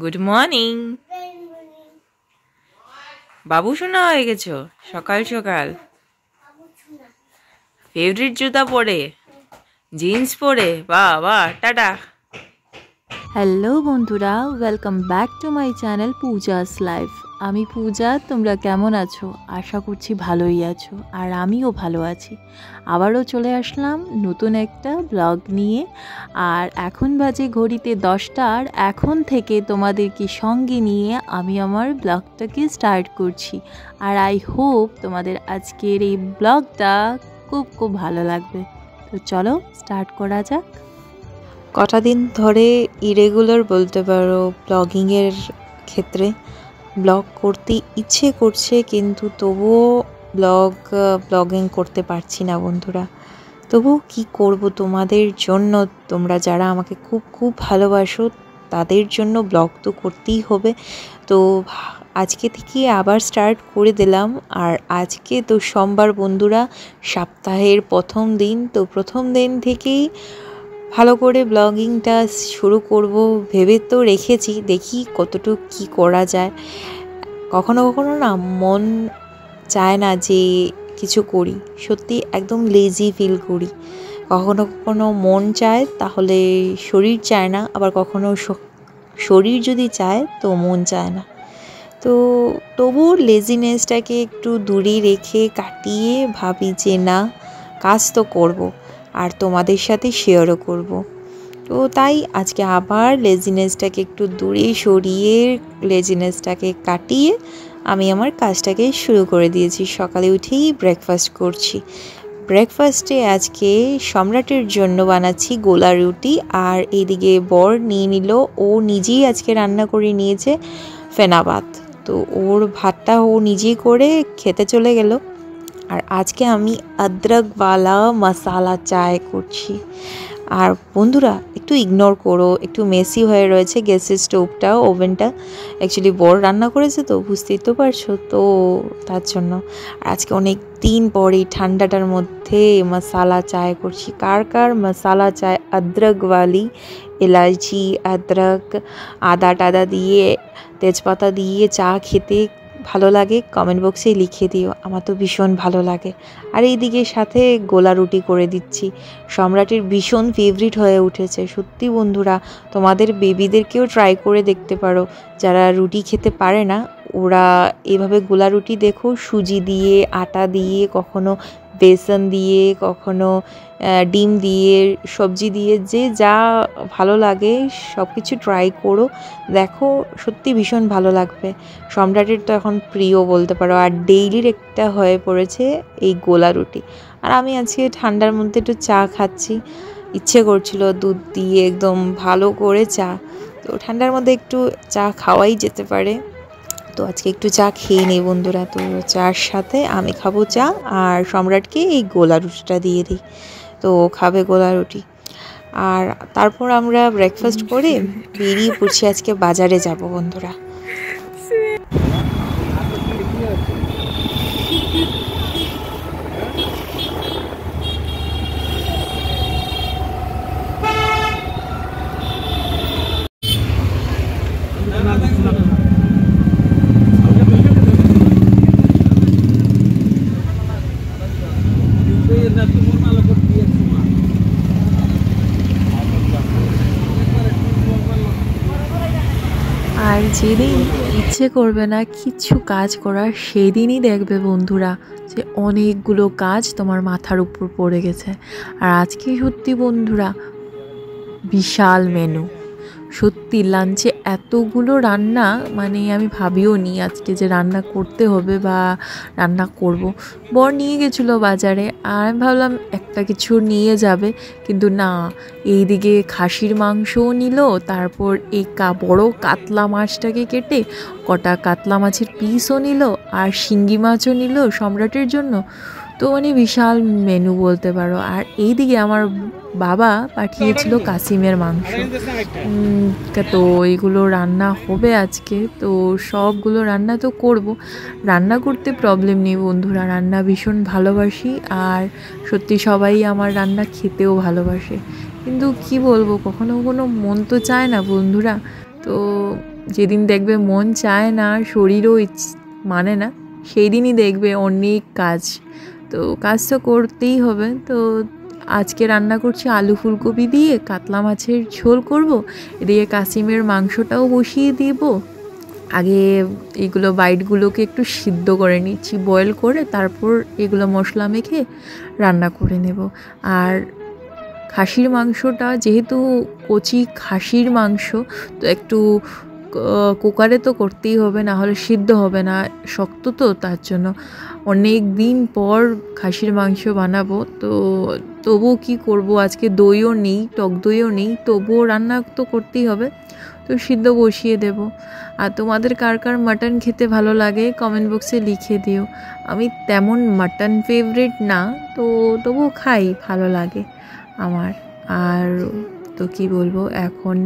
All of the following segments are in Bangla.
Good morning. বাবু শোনা হয়ে গেছো সকাল সকাল। ফেভারিট জুতা পরে, জিন্স পরে, বাহ বাহ, টাটা। হ্যালো বন্ধুরা, welcome back to my channel Puja's life. আমি পূজা, তোমরা কেমন আছো? আশা করছি ভালোই আছো, আর আমিও ভালো আছি। আবারও চলে আসলাম নতুন একটা ব্লগ নিয়ে। আর এখন বাজে ঘড়িতে 10টা, আর এখন থেকে তোমাদেরকে সঙ্গে নিয়ে আমি আমার ব্লগটাকে স্টার্ট করছি। আর আই হোপ তোমাদের আজকের এই ব্লগটা খুব খুব ভালো লাগবে। তো চলো স্টার্ট করা যাক। কটা দিন ধরে ইরেগুলার বলতে পারো ব্লগিংয়ের ক্ষেত্রে। ব্লগ করতে ইচ্ছে করছে, কিন্তু তবুও ব্লগিং করতে পারছি না বন্ধুরা। তবুও কি করব, তোমাদের জন্য, তোমরা যারা আমাকে খুব খুব ভালোবাসো তাদের জন্য ব্লগ তো করতেই হবে। তো আজকে থেকে আবার স্টার্ট করে দিলাম। আর আজকে তো সোমবার বন্ধুরা, সপ্তাহের প্রথম দিন। তো প্রথম দিন থেকেই ভালো করে ব্লগিংটা শুরু করব ভেবে তো রেখেছি, দেখি কতটুকু কি করা যায়। কখনো কখনো না মন চায় না যে কিছু করি, সত্যি একদম লেজি ফিল করি। কখনো কখনো মন চায় তাহলে শরীর চায় না, আবার কখনো শরীর যদি চায় তো মন চায় না। তো তবু লেজিনেসটাকে একটু দূরে রেখে কাটিয়ে ভাবি যে না, কাজ তো করব, আর তোমাদের সাথে শেয়ারও করব। তো তাই আজকে আবার লেজিনেসটাকে একটু দূরে সরিয়ে, লেজিনেসটাকে কাটিয়ে আমি আমার কাজটাকে শুরু করে দিয়েছি। সকালে উঠেই ব্রেকফাস্ট করছি। ব্রেকফাস্টে আজকে সম্রাটের জন্য বানাচ্ছি গোলা রুটি। আর এইদিকে বর নিয়ে নিল, ও নিজেই আজকে রান্না করে নিয়েছে ফেনা ভাত। তো ওর ভাতটা ও নিজেই করে খেতে চলে গেল। আর আজকে আমি আদরকওয়ালা মশালা চায় করছি। আর বন্ধুরা একটু ইগনোর করো, একটু মেসি হয়ে রয়েছে গ্যাসের স্টোভটা, ওভেনটা। অ্যাকচুয়ালি বড় রান্না করেছে তো, বুঝতেই তো পারছো, তো তার জন্য। আর আজকে অনেক দিন পরে ঠান্ডাটার মধ্যে মশালা চায় করছি। কার কার মশালা চায় আদরকওয়ালি, এলাচি, আদরক, আদা টাদা দিয়ে, তেজপাতা দিয়ে চা খেতে ভালো লাগে কমেন্ট বক্সে লিখে দিও, আমার তো ভীষণ ভালো লাগে। আর এইদিকে সাথে গোলা রুটি করে দিচ্ছি। সম্রাটের ভীষণ ফেভারিট হয়ে উঠেছে। সত্যি বন্ধুরা, তোমাদের বেবিদেরকেও ট্রাই করে দেখতে পারো, যারা রুটি খেতে পারে না ওরা এভাবে গোলা রুটি দেখো, সুজি দিয়ে, আটা দিয়ে, কখনো বেসন দিয়ে, কখনো ডিম দিয়ে, সবজি দিয়ে, যে যা ভালো লাগে সব কিছু ট্রাই করো, দেখো সত্যি ভীষণ ভালো লাগবে। সম্রাটের তো এখন প্রিয় বলতে পারো, আর ডেইলির একটা হয়ে পড়েছে এই গোলা রুটি। আর আমি আজকে ঠান্ডার মধ্যে একটু চা খাচ্ছি, ইচ্ছে করছিল দুধ দিয়ে একদম ভালো করে চা। তো ঠান্ডার মধ্যে একটু চা খাওয়াই যেতে পারে, তো আজকে একটু চা খেয়ে নেই বন্ধুরা। তো চার সাথে আমি খাবো চা, আর সম্রাটকে এই গোলা রুটিটা দিয়ে দিই, তো খাবে গোলা রুটি। আর তারপর আমরা ব্রেকফাস্ট করে বেরিয়ে পড়ছি, আজকে বাজারে যাব বন্ধুরা। আর যেদিন ইচ্ছে করবে না কিছু কাজ করার, সেদিনই দেখবে বন্ধুরা যে অনেকগুলো কাজ তোমার মাথার উপর পড়ে গেছে। আর আজকে সত্যি বন্ধুরা বিশাল মেনু। সত্যি লাঞ্চে এতগুলো রান্না, মানে আমি ভাবিও নি আজকে যে রান্না করতে হবে বা রান্না করব। বর নিয়ে গেছিলো বাজারে, আর আমি ভাবলাম একটা কিছু নিয়ে যাবে, কিন্তু না, এইদিকে খাসির মাংসও নিল, তারপর এই বড় কাতলা মাছটাকে কেটে কটা কাতলা মাছের পিসও নিল, আর শিঙ্গি মাছও নিল সম্রাটের জন্য। তো মানে বিশাল মেনু বলতে পারো। আর এইদিকে আমার বাবা পাঠিয়েছিল কাসিমের মাংস। তো এইগুলো রান্না হবে আজকে, তো সবগুলো রান্না তো করব। রান্না করতে প্রবলেম নেই বন্ধুরা, রান্না ভীষণ ভালোবাসি, আর সত্যি সবাই আমার রান্না খেতেও ভালোবাসে। কিন্তু কি বলবো, কখনো কখনো মন তো চায় না বন্ধুরা। তো তো যেদিন দেখবে মন চায় না, শরীরও মানে না, সেই দিনই দেখবে অনেক কাজ। তো কাজ তো করতেই হবে। তো আজকে রান্না করছি আলু ফুলকপি দিয়ে কাতলা মাছের ঝোল করব, এদিকে কাসিমের মাংসটাও বসিয়ে দিব। আগে এগুলো বাইটগুলোকে একটু সিদ্ধ করে নিচ্ছি, বয়েল করে তারপর এগুলো মশলা মেখে রান্না করে নেব। আর খাসির মাংসটা যেহেতু কচি খাসির মাংস, তো একটু কুকারে তো করতেই হবে, না হলে সিদ্ধ হবে না, শক্ত তো, তার জন্য অনেক দিন পর খাসির মাংস বানাবো। তো তবুও কি করব, আজকে দইও নেই, টক দইও নেই, তবুও রান্না তো করতেই হবে, তো সিদ্ধ বসিয়ে দেব। আর তোমাদের কার কার মাটন খেতে ভালো লাগে কমেন্ট বক্সে লিখে দিও। আমি তেমন মাটন ফেভারিট না, তো তবুও খাই, ভালো লাগে আমার। আর তো কি বলবো, এখন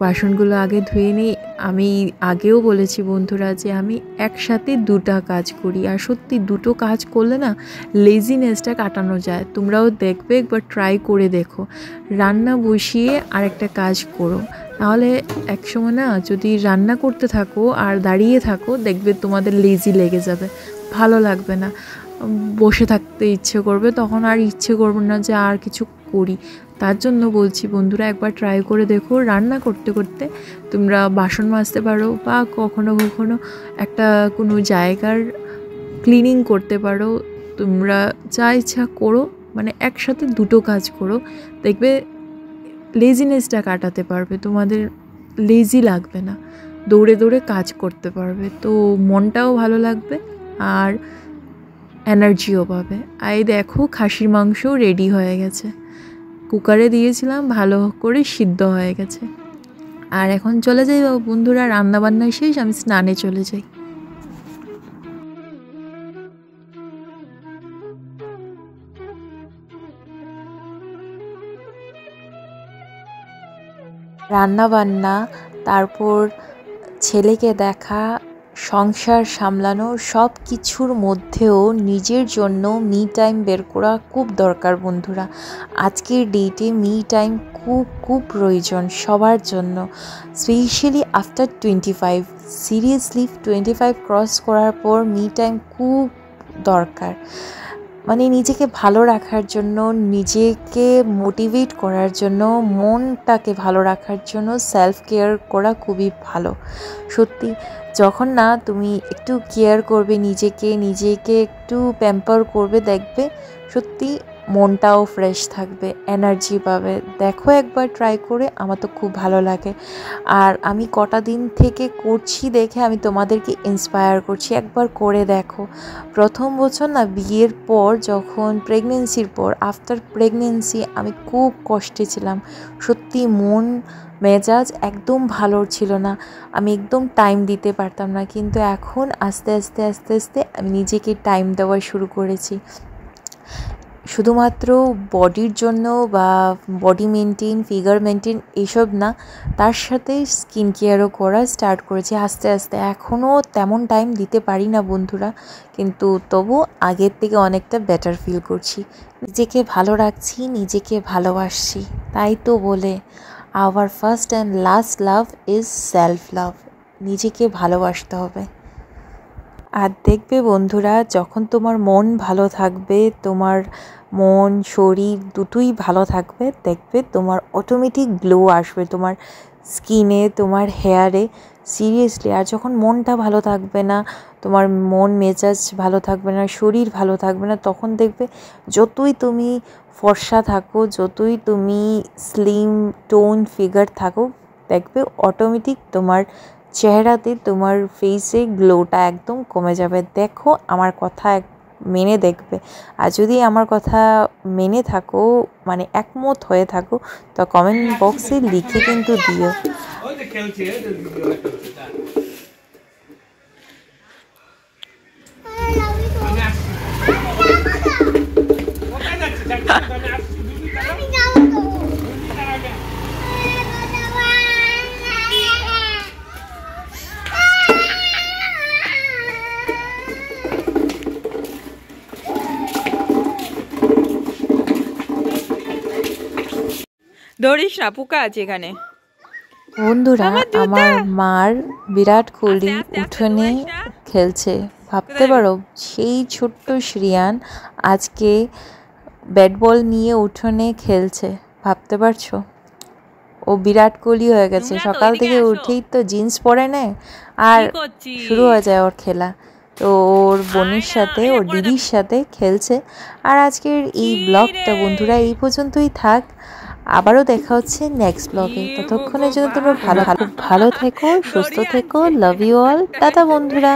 বাসনগুলো আগে ধুয়ে নিই। আমি আগেও বলেছি বন্ধুরা যে আমি একসাথে দুটো কাজ করি, আর সত্যি দুটো কাজ করলে না লেজিনেসটা কাটানো যায়। তোমরাও দেখবে, একবার ট্রাই করে দেখো, রান্না বসিয়ে আর একটা কাজ করো, নাহলে একসময় না যদি রান্না করতে থাকো আর দাঁড়িয়ে থাকো, দেখবে তোমাদের লেজি লেগে যাবে, ভালো লাগবে না, বসে থাকতে ইচ্ছে করবে, তখন আর ইচ্ছে করবে না যে আর কিছু করি। তার জন্য বলছি বন্ধুরা, একবার ট্রাই করে দেখো, রান্না করতে করতে তোমরা বাসন মাজতে পারো, বা কখনো কখনো একটা কোনো জায়গার ক্লিনিং করতে পারো, তোমরা যা ইচ্ছা করো, মানে একসাথে দুটো কাজ করো, দেখবে লেজিনেসটা কাটাতে পারবে, তোমাদের লেজি লাগবে না, দৌড়ে দৌড়ে কাজ করতে পারবে, তো মনটাও ভালো লাগবে আর এনার্জিও পাবে। আর দেখো খাসির মাংসও রেডি হয়ে গেছে, কুকারে দিয়েছিলাম, ভালো করে সিদ্ধ হয়ে গেছে। আর এখন চলে যাই বন্ধুরা, রান্নাবান্না শেষ, আমি স্নানে চলে যাই। রান্নাবান্না, তারপর ছেলেকে দেখা, সংসার সামলানো, সব কিছুর মধ্যেও নিজের জন্য মি টাইম বের করা খুব দরকার বন্ধুরা। আজকের ডেটে মি টাইম খুব খুব প্রয়োজন সবার জন্য, স্পেশালি আফটার 25। সিরিয়াসলি 25 ক্রস করার পর মি টাইম খুব দরকার, মানে নিজেকে ভালো রাখার জন্য, নিজেকে মোটিভেট করার জন্য, মনটাকে ভালো রাখার জন্য সেলফ কেয়ার করা খুবই ভালো। সত্যি যখন না তুমি একটু কেয়ার করবে নিজেকে, নিজেকে একটু প্যাম্পার করবে, দেখবে সত্যি মনটাও ফ্রেশ থাকবে, এনার্জি পাবে। দেখো একবার ট্রাই করে, আমার তো খুব ভালো লাগে। আর আমি কটা দিন থেকে করছি দেখে আমি তোমাদেরকে ইন্সপায়ার করছি, একবার করে দেখো। প্রথম বছর না বিয়ের পর, যখন প্রেগনেন্সির পর, আফটার প্রেগনেন্সি আমি খুব কষ্টে ছিলাম, সত্যি মন মেজাজ একদম ভালো ছিল না, আমি একদম টাইম দিতে পারতাম না। কিন্তু এখন আস্তে আস্তে আস্তে আস্তে আমি নিজেকে টাইম দেওয়া শুরু করেছি, শুধুমাত্র বডির জন্য বা বডি মেনটেন, ফিগার মেনটেন এইসব না, তার সাথে স্কিন কেয়ারও করা স্টার্ট করেছি আস্তে আস্তে। এখনও তেমন টাইম দিতে পারি না বন্ধুরা, কিন্তু তবু আগের থেকে অনেকটা বেটার ফিল করছি, নিজেকে ভালো রাখছি, নিজেকে ভালোবাসছি। তাই তো বলে our first and last love is self love, নিজেকে ভালোবাসতে হবে। আর দেখবে বন্ধুরা, যখন তোমার মন ভালো থাকবে, তোমার মন শরীর দুটোই ভালো থাকবে, দেখবে তোমার অটোমেটিক গ্লো আসবে তোমার স্কিনে, তোমার হেয়ারে, সিরিয়াসলি। আর যখন মনটা ভালো থাকবে না, তোমার মন মেজাজ ভালো থাকবে না, শরীর ভালো থাকবে না, তখন দেখবে যতই তুমি ফর্সা থাকো, যতই তুমি স্লিম টোন ফিগার থাকো, দেখবে অটোমেটিক তোমার চেহারাতে, তোমার ফেসে গ্লোটা একদম কমে যাবে। দেখো আমার কথা মেনে দেখবে, আর যদি আমার কথা মেনে থাকো, মানে একমত হয়ে থাকো, তো কমেন্ট বক্সে লিখে কিন্তু দিও। ধরিস না, পোকা আছে এখানে। বন্ধুরা আমার মার বিরাট কোহলি উঠোনে খেলছে। ভাবতে পারো সেই ছোট্ট শ্রিয়ান আজকে ব্যাট বল নিয়ে উঠোনে খেলছে। ভাবতে পারছো? ও বিরাট কোহলি হয়ে গেছে। সকাল থেকে উঠেই তো জিন্স পরে নেয় আর শুরু হয়ে যায় ওর খেলা। তো ওর বোনের সাথে ওর দিদির সাথে খেলছে। আর আজকের এই ব্লগটা বন্ধুরা এই পর্যন্তই থাক। আবারও দেখা হচ্ছে নেক্সট ব্লগে। ততক্ষণের জন্য তোমরা ভালো থেকো, সুস্থ থেকো। Love you all. টাটা বন্ধুরা।